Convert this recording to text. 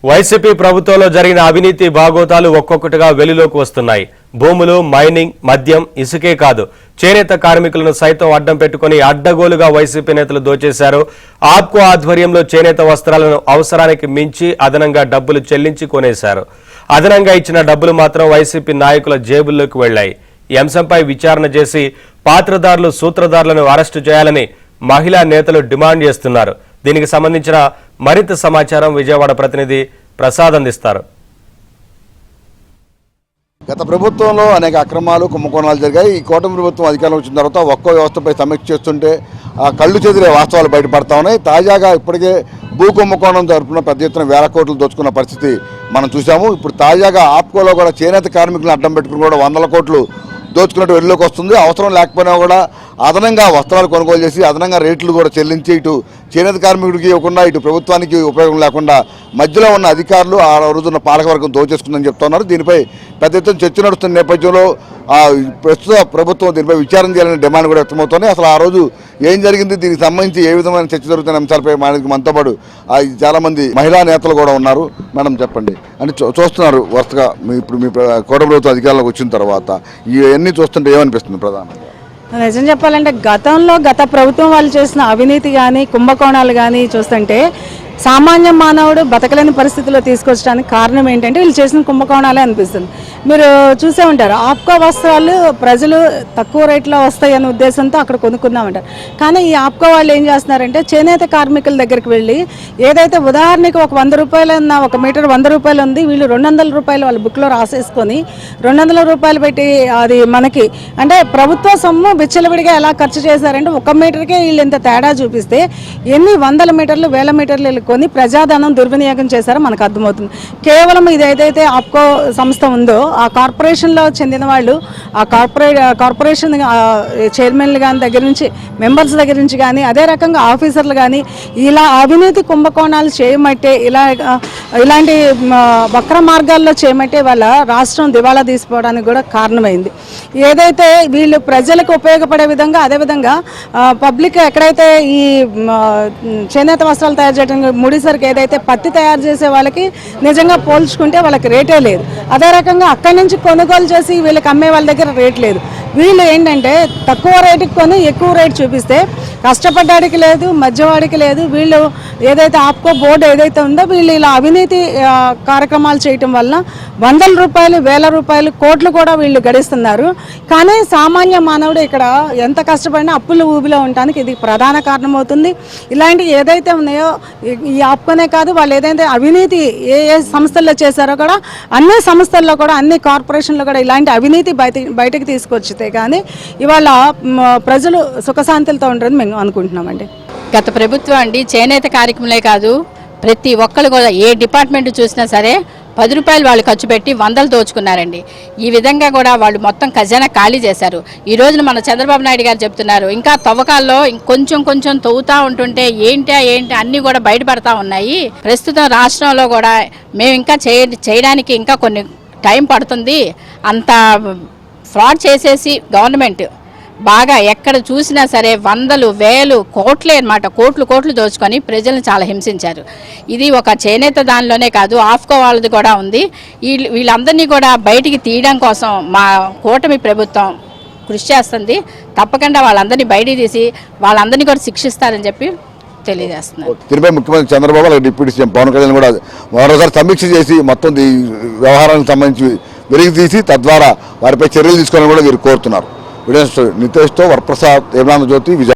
YCP ప్రభుత్వంలో జరిగిన అవినీతి బాగోతాలు ఒక్కొక్కటిగా వెలుగులోకి వస్తున్నాయి. భూములు, మైనింగ్, మద్యం, ఇసుకే కాదు చేనేత కార్మికులను సైతం అడ్డం పెట్టుకుని అడ్డగోలుగా వైసీపీ నేతలు దోచేశారు. ఆప్కో ఆధ్వర్యంలో చేనేత వస్త్రాలను అవసరానికి మించి అదనంగా డబ్బులు చెల్లించి కొనేశారు. అదనంగా ఇచ్చిన డబ్బులు మాత్రం వైసీపీ నాయకుల జేబుల్లోకి వెళ్లాయి. ఈ అంశంపై విచారణ చేసి పాత్రదారులు, సూత్రధారులను అరెస్టు చేయాలని మహిళా నేతలు డిమాండ్ చేస్తున్నారు. దీనికి సంబంధించిన మరింత సమాచారం విజయవాడ ప్రతినిధి ప్రసాద్ అందిస్తారు. గత ప్రభుత్వంలో అనేక అక్రమాలు, కుంభకోణాలు జరిగాయి. ఈ కూటమి ప్రభుత్వం అధికారంలో వచ్చిన తర్వాత ఒక్కో వ్యవస్థపై సమీక్ష చేస్తుంటే కళ్ళు చెదిరే వాస్తవాలు బయటపడతా ఉన్నాయి. తాజాగా ఇప్పటికే భూ కుంభకోణం తరపున పెద్ద ఎత్తున వేల కోట్లు దోచుకున్న పరిస్థితి మనం చూసాము. ఇప్పుడు తాజాగా ఆప్కోలో కూడా చేనేత కార్మికులను అడ్డం పెట్టుకుని కూడా వందల కోట్లు దోచుకున్నట్టు వెలుగులోకి వస్తుంది. అవసరం లేకపోయినా కూడా అదనంగా వస్త్రాలు కొనుగోలు చేసి అదనంగా రేట్లు కూడా చెల్లించి ఇటు చేనేత కార్మికుడికి ఇవ్వకుండా ఇటు ప్రభుత్వానికి ఉపయోగం లేకుండా మధ్యలో ఉన్న అధికారులు ఆ రోజున్న పాలకవర్గం దోచేసుకుందని చెప్తున్నారు. దీనిపై పెద్ద ఎత్తున చర్చ నడుస్తున్న నేపథ్యంలో ప్రస్తుత ప్రభుత్వం దీనిపై విచారణ చేయాలని డిమాండ్ కూడా వ్యక్తమవుతుంది. అసలు ఆ రోజు ఏం జరిగింది, దీనికి సంబంధించి ఏ విధమైన చర్చ జరుగుతున్న అంశాలపై మనతో పాటు చాలామంది మహిళా నేతలు కూడా ఉన్నారు. మేడం చెప్పండి, అని చూస్తున్నారు వరుసగా ఇప్పుడు మీ కూటమి ప్రభుత్వం అధికారంలోకి వచ్చిన తర్వాత ఇవన్నీ చూస్తుంటే ఏమనిపిస్తుంది? ప్రధానంగా నిజం చెప్పాలంటే గత ప్రభుత్వం వాళ్ళు చేసిన అవినీతి కానీ కుంభకోణాలు కానీ చూస్తుంటే సామాన్య మానవుడు బతకలేని పరిస్థితిలో తీసుకొచ్చడానికి కారణం ఏంటంటే వీళ్ళు చేసిన కుంభకోణాలే అనిపిస్తుంది. మీరు చూసే ఉంటారు, ఆప్కో వస్త్రాలు ప్రజలు తక్కువ రేట్లో వస్తాయనే ఉద్దేశంతో అక్కడ కొనుక్కుందామంటారు. కానీ ఈ ఆప్కో వాళ్ళు ఏం చేస్తున్నారంటే చేనేత కార్మికుల దగ్గరికి వెళ్ళి ఏదైతే ఉదాహరణకి ఒక 100 రూపాయలు ఉన్న ఒక మీటర్ 100 రూపాయలు ఉంది, వీళ్ళు 200 రూపాయలు వాళ్ళ బుక్లో రాసేసుకొని 200 రూపాయలు పెట్టి అది మనకి అంటే ప్రభుత్వ సొమ్ము విచ్చలవిడిగా ఎలా ఖర్చు చేశారంటే ఒక మీటర్కే వీళ్ళు ఇంత తేడా చూపిస్తే ఎన్ని వందల మీటర్లు వేల మీటర్లు కొని ప్రజాధనం దుర్వినియోగం చేశారో మనకు అర్థమవుతుంది. కేవలం ఇది ఏదైతే ఆప్కో సంస్థ ఉందో ఆ కార్పొరేషన్లో చెందిన వాళ్ళు ఆ కార్పొరేషన్ చైర్మన్లు కానీ దగ్గర నుంచి మెంబర్స్ దగ్గర నుంచి కానీ అదే రకంగా ఆఫీసర్లు కానీ ఇలా అవినీతి కుంభకోణాలు చేయమంటే ఇలాంటి వక్ర మార్గాల్లో చేయమంటే వాళ్ళ రాష్ట్రం దివాళా తీసిపోవడానికి కూడా కారణమైంది. ఏదైతే వీళ్ళు ప్రజలకు ఉపయోగపడే విధంగా అదేవిధంగా పబ్లిక్ ఎక్కడైతే ఈ చేనేత వస్త్రాలు తయారు చేయడానికి ముడిసరికి ఏదైతే పత్తి తయారు చేసే వాళ్ళకి నిజంగా పోల్చుకుంటే వాళ్ళకి రేటే లేదు. అదే రకంగా అక్కడి నుంచి కొనుగోలు చేసి వీళ్ళకి అమ్మే వాళ్ళ దగ్గర రేట్ లేదు. వీళ్ళు ఏంటంటే తక్కువ రేటుకి కొని ఎక్కువ రేటు చూపిస్తే కష్టపడ్డానికి లేదు, మధ్యవాడికి లేదు. వీళ్ళు ఏదైతే ఆప్కో బోర్డు ఏదైతే ఉందో వీళ్ళు ఇలా అవినీతి కార్యక్రమాలు చేయటం వల్ల వందల రూపాయలు, వేల రూపాయలు, కోట్లు కూడా వీళ్ళు గడిస్తున్నారు. కానీ సామాన్య మానవుడు ఇక్కడ ఎంత కష్టపడినా అప్పుల ఊబిలో ఉండడానికి ఇది ప్రధాన కారణమవుతుంది. ఇలాంటి ఏదైతే ఉన్నాయో ఈ ఆప్కోనే కాదు, వాళ్ళు ఏదైతే అవినీతి ఏ సంస్థల్లో చేశారో కూడా అన్ని సంస్థల్లో కూడా అన్ని కార్పొరేషన్లో కూడా ఇలాంటి అవినీతి బయటకు తీసుకొచ్చితే కానీ ఇవాళ ప్రజలు సుఖశాంతులతో ఉంటారని మేము అనుకుంటున్నామండి. గత ప్రభుత్వం అండి చేనేత కార్యక్రమలే కాదు ప్రతి ఒక్కరు కూడా ఏ డిపార్ట్మెంట్ చూసినా సరే 10 రూపాయలు వాళ్ళు ఖర్చు పెట్టి వందలు దోచుకున్నారండి. ఈ విధంగా కూడా వాళ్ళు మొత్తం ఖజానా ఖాళీ చేశారు. ఈ రోజున మన చంద్రబాబు నాయుడు గారు చెప్తున్నారు ఇంకా తవ్వకాల్లో కొంచెం తవ్వుతూ ఉంటుంటే ఏంటి అన్నీ కూడా బయటపడతా ఉన్నాయి. ప్రస్తుతం రాష్ట్రంలో కూడా మేము ఇంకా చేయడానికి ఇంకా కొన్ని టైం పడుతుంది. అంత ఫ్రాడ్ చేసేసి గవర్నమెంట్ బాగా ఎక్కడ చూసినా సరే వందలు, వేలు, కోట్లే అన్నమాట, కోట్లు దోచుకొని ప్రజలను చాలా హింసించారు. ఇది ఒక చేనేత దానిలోనే కాదు ఆఫ్కో వాళ్ళది కూడా ఉంది. వీళ్ళందరినీ కూడా బయటికి తీయడం కోసం మా కూటమి ప్రభుత్వం కృషి చేస్తుంది. తప్పకుండా వాళ్ళందరినీ బయటికి తీసి వాళ్ళందరినీ కూడా శిక్షిస్తారని చెప్పి తెలియజేస్తున్నారు. దీనిపై ముఖ్యమంత్రి చంద్రబాబు అలాగే డిప్యూటీ సీఎం పవన్ కళ్యాణ్ కూడా మరోసారి సమీక్ష చేసి మొత్తం ఈ వ్యవహారానికి సంబంధించి వెలికి తీసి తద్వారా వారిపై చర్యలు తీసుకోవాలని కూడా వీరు కోరుతున్నారు. వీడియో నితేష్తో వరప్రసాద్, ఏమనాథ జ్యోతి, విజయవాడ.